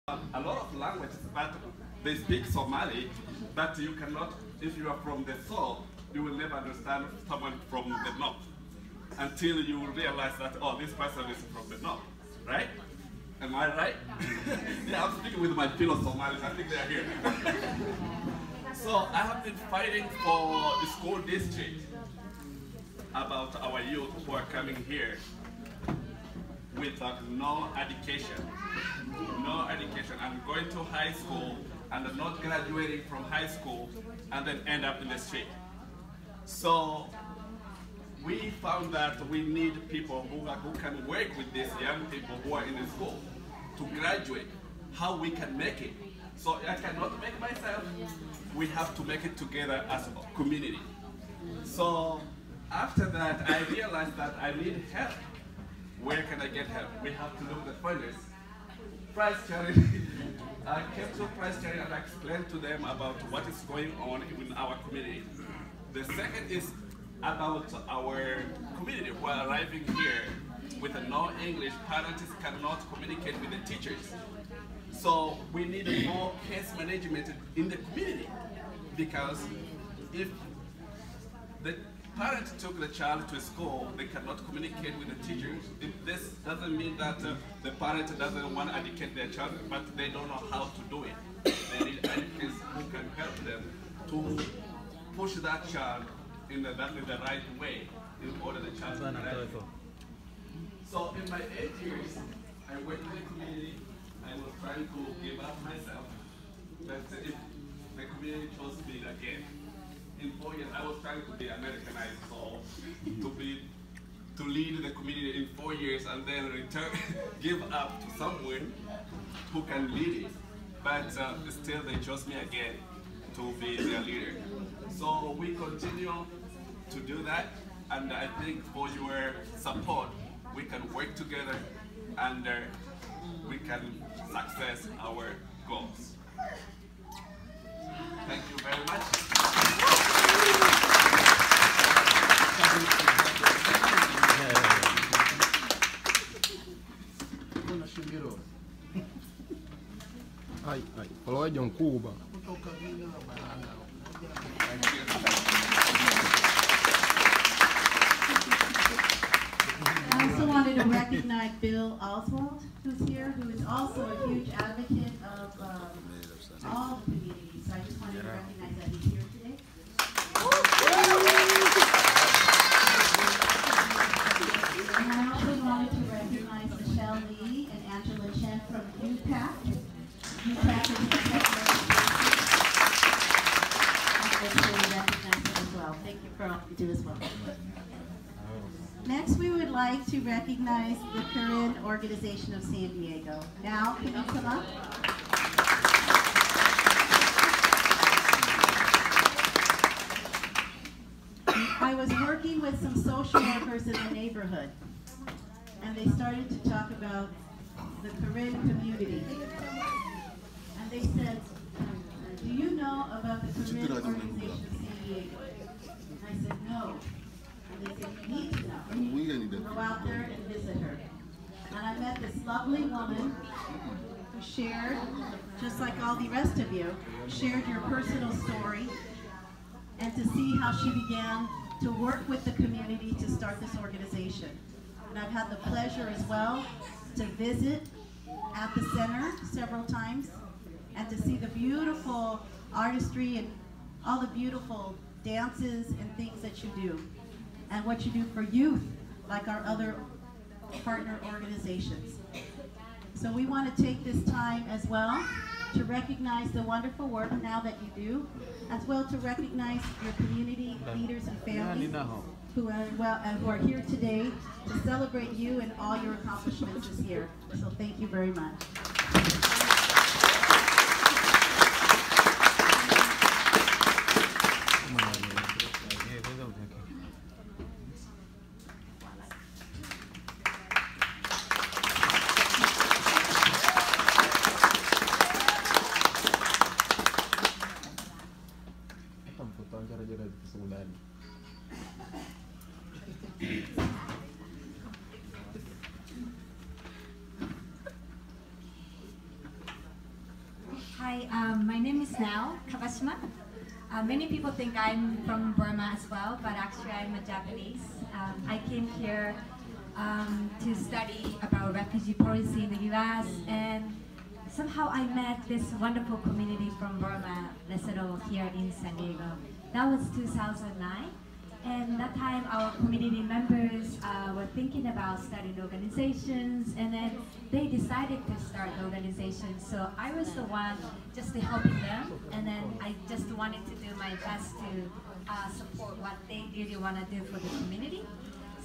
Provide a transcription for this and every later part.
A lot of languages, but they speak Somali, but you cannot, if you are from the south, you will never understand someone from the north until you realize that, oh, this person is from the north, right? Am I right? Yeah, I'm speaking with my fellow Somalis. I think they are here. So I have been fighting for the school district about our youth who are coming here with no education. No education. I'm going to high school and not graduating from high school and then end up in the street. So we found that we need people who can work with these young people who are in the school to graduate, how we can make it. So I cannot make myself. We have to make it together as a community. So after that, I realized that I need help. Where can I get help? We have to look at funders. Price charity. I came to Price Charity and I explained to them about what is going on in our community. The second is about our community. While arriving here with no English, parents cannot communicate with the teachers. So we need more case management in the community, because if the parent took the child to school, they cannot communicate with the teachers. This doesn't mean that the parent doesn't want to educate their child, but they don't know how to do it. They need educators who can help them to push that child in the right way in order the child to graduate. So in my 8 years, I went to the community. I was trying to give up myself. But if the community chose me again, in 4 years, I was trying to be Americanized, so to lead the community in 4 years and then return, give up to someone who can lead it. But still, they chose me again to be their leader. So we continue to do that, and I think for your support, we can work together and we can success our goals. Thank you very much. I also wanted to recognize Bill Oswald, who's here, who is also a huge advocate of all the communities. So I just wanted to recognize that he's here today. And I also wanted to recognize Michelle Lee and Angela Chen from UPAC. UPAC is the recognize them as well. Thank you for all you do as well. Next, we would like to recognize the Korean Organization of San Diego. Now, can you come up? I was working with some social workers in the neighborhood, and they started to talk about the Korean community. And they said, do you know about the Korean Organization of San Diego? And I said, no. And they said, you need to know. Go out there and visit her. And I met this lovely woman who shared, just like all the rest of you, shared your personal story, and to see how she began to work with the community to start this organization. And I've had the pleasure as well to visit at the center several times and to see the beautiful artistry and all the beautiful dances and things that you do, and what you do for youth, like our other partner organizations. So we want to take this time as well to recognize the wonderful work now that you do, as well to recognize your community leaders and families who are here today to celebrate you and all your accomplishments this year. So thank you very much. Hi, my name is Nao Kawashima. Many people think I'm from Burma as well, but actually I'm a Japanese. I came here to study about refugee policy in the US, and somehow I met this wonderful community from Burma that settled here in San Diego. That was 2009. And that time our community members were thinking about starting organizations, and then they decided to start the organization. So I was the one just to helping them, and then I just wanted to do my best to support what they really want to do for the community.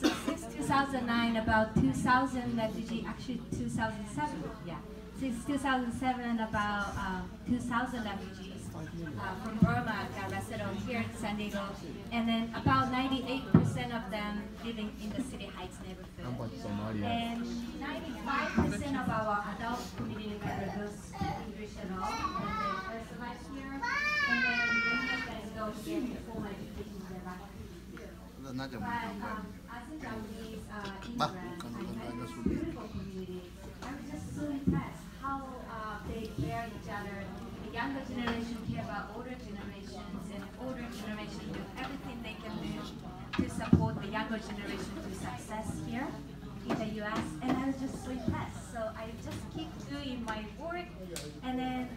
So since 2009, about 2,000 refugees, actually 2007, yeah. Since 2007, about 2,000 refugees from Burma got resettled here in San Diego, and then about 98% of them living in the City Heights neighborhood. And 95% of our adult community members speak English at all, and they first arrived here, and then many of them go here before education in their life. But as a Japanese immigrant, I met this beautiful community. I was just so impressed how they care each other. The younger generation care about older generations, and older generation do everything they can do to support the younger generation to success here in the US. And I was just so impressed. So I just keep doing my work, and then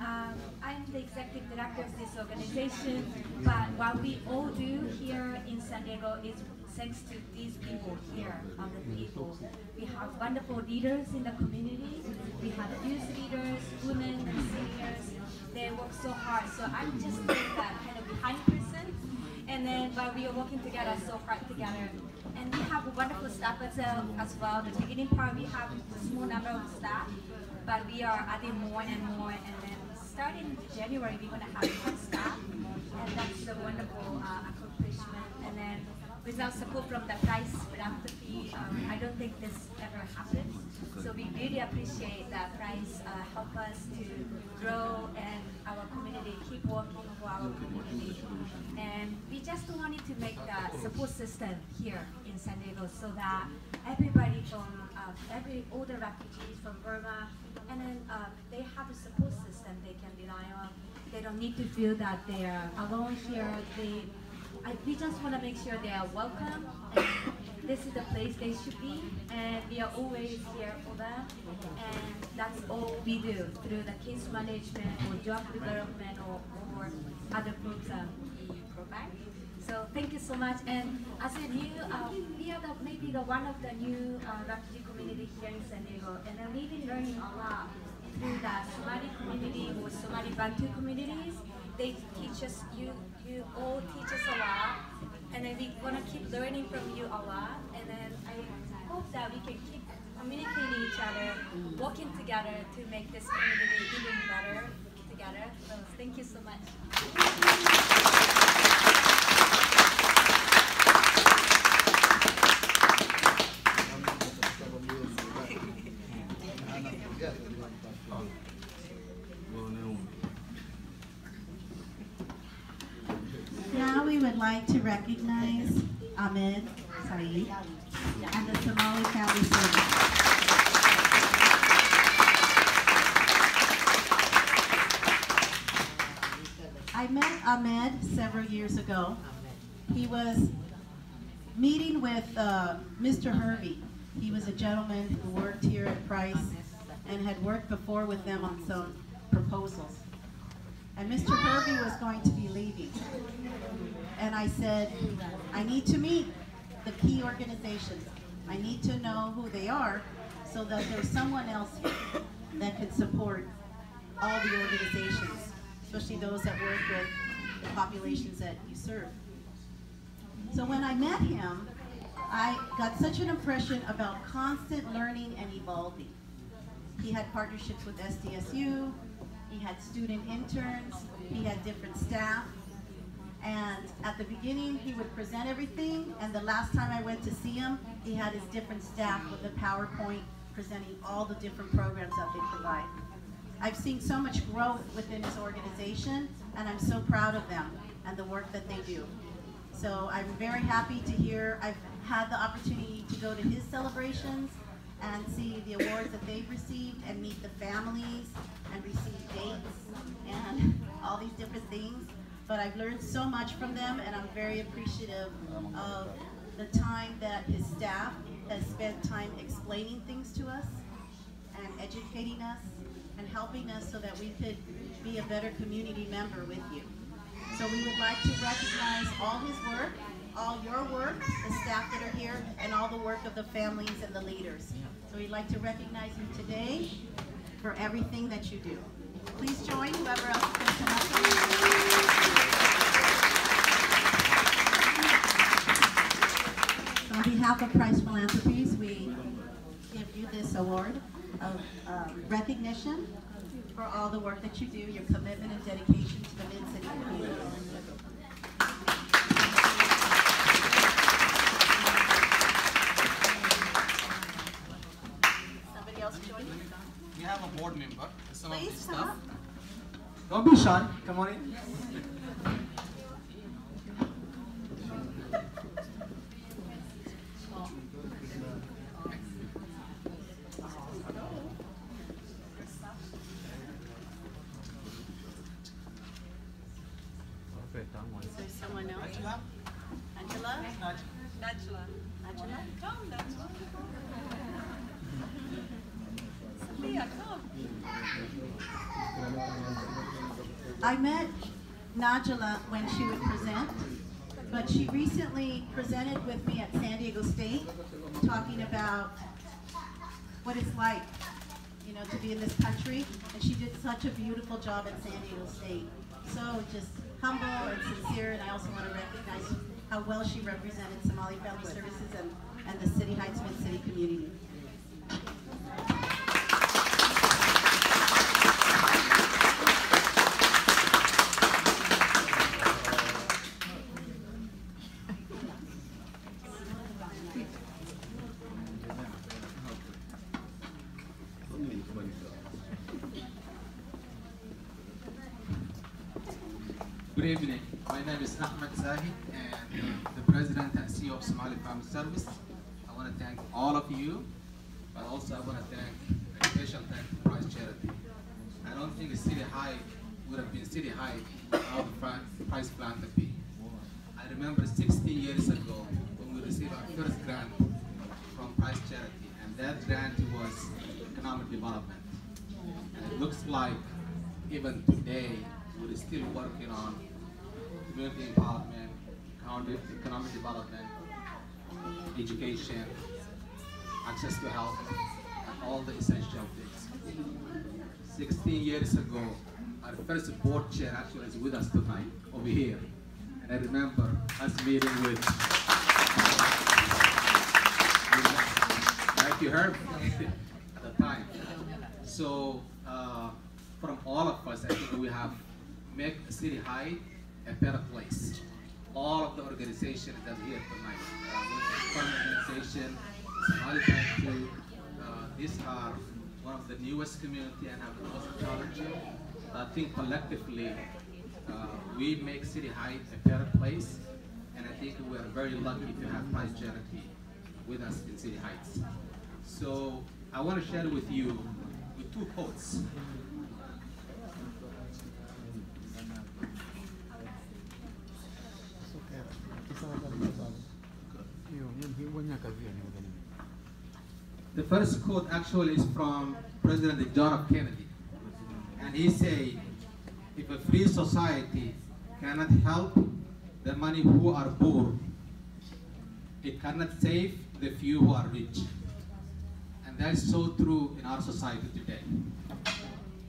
I'm the executive director of this organization. But what we all do here in San Diego is thanks to these people here, the people. We have wonderful leaders in the community. We have youth leaders, women, and seniors. They work so hard. So I'm just that kind of behind person. And then, but we are working together so hard together. And we have a wonderful staff as well. The beginning part, we have a small number of staff, but we are adding more and more. And then starting January, we're going to have 10 staff. And that's a wonderful accomplishment. And then without support from the price philanthropy, I don't think this ever happened. So we really appreciate that price help us to grow and our community keep working for our community. And we just wanted to make the support system here in San Diego so that everybody from all the refugees from Burma, and then they have a support system they can rely on. They don't need to feel that they are alone here. We just want to make sure they are welcome, and this is the place they should be, and we are always here for them, and that's all we do through the case management or job development or other programs we provide. So thank you so much. And as a new, we are maybe one of the new refugee community here in San Diego, and we've been learning a lot through the Somali community or Somali Bantu communities. They teach us, you all teach us a lot, and then we want to keep learning from you a lot, and then I hope that we can keep communicating each other, working together to make this community even better together. So thank you so much. Now we would like to recognize Ahmed Saeed and the Somali Family Service. I met Ahmed several years ago. He was meeting with Mr. Hervey. He was a gentleman who worked here at Price and had worked before with them on some proposals. And Mr. Hervey was going to be leaving. And I said, I need to meet the key organizations. I need to know who they are so that there's someone else here that can support all the organizations, especially those that work with the populations that you serve. So when I met him, I got such an impression about constant learning and evolving. He had partnerships with SDSU, he had student interns, he had different staff, and at the beginning he would present everything, and the last time I went to see him, he had his different staff with a PowerPoint presenting all the different programs that they provide. I've seen so much growth within his organization, and I'm so proud of them and the work that they do. So I'm very happy to hear, I've had the opportunity to go to his celebrations and see the awards that they've received and meet the families and receive dates. And these different things, but I've learned so much from them, and I'm very appreciative of the time that his staff has spent time explaining things to us and educating us and helping us so that we could be a better community member with you. So we would like to recognize all his work, all your work, the staff that are here, and all the work of the families and the leaders. So we'd like to recognize you today for everything that you do. Please join whoever else can come up. So on behalf of Price Philanthropies, we give you this award of recognition for all the work that you do, your commitment and dedication to the Mid-City community. Somebody else join you? We have a board member. Some of Please this come stuff. up. Don't be shy. Come on in. Is there someone else? Angela? Angela? Angela. Angela? Come, Najla. Sophia, come. I met Najla when she would present, but she recently presented with me at San Diego State, talking about what it's like, you know, to be in this country, and she did such a beautiful job at San Diego State. So just humble and sincere, and I also want to recognize how well she represented Somali Family Services and the City Heights Mid-City community. Good evening. My name is Ahmed Zahi, and the President and CEO of Somali Family Service. I want to thank all of you, but also I want to thank a special thank to Price Charity. I don't think City High would have been City High without Price Philanthropy. I remember 16 years ago when we received our first grant from Price Charity, and that grant was economic development. And it looks like even today we're still working on community empowerment, economic development, education, access to health, and all the essential things. 16 years ago, our first board chair actually is with us tonight, over here. And I remember us meeting with, like you heard at the time. So, from all of us, I think we have made City High a better place. All of the organizations that are here tonight, Fund Organization, Somali Bantu, these are one of the newest community and have the most challenging. I think collectively, we make City High a better place, and I think we are very lucky to have Price Charity with us in City Heights. So I want to share with you with two quotes. The first quote actually is from President John F. Kennedy, and he said, "If a free society cannot help the many who are poor, it cannot save the few who are rich." And that is so true in our society today.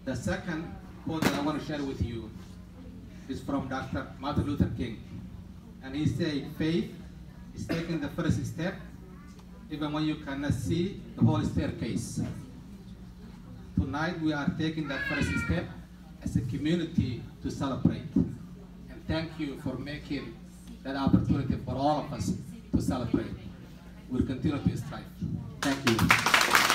The second quote that I want to share with you is from Dr. Martin Luther King, and he said, "Faith is taking the first step even when you cannot see the whole staircase." Tonight we are taking that first step as a community to celebrate. And thank you for making that opportunity for all of us to celebrate. We'll continue to strive. Thank you.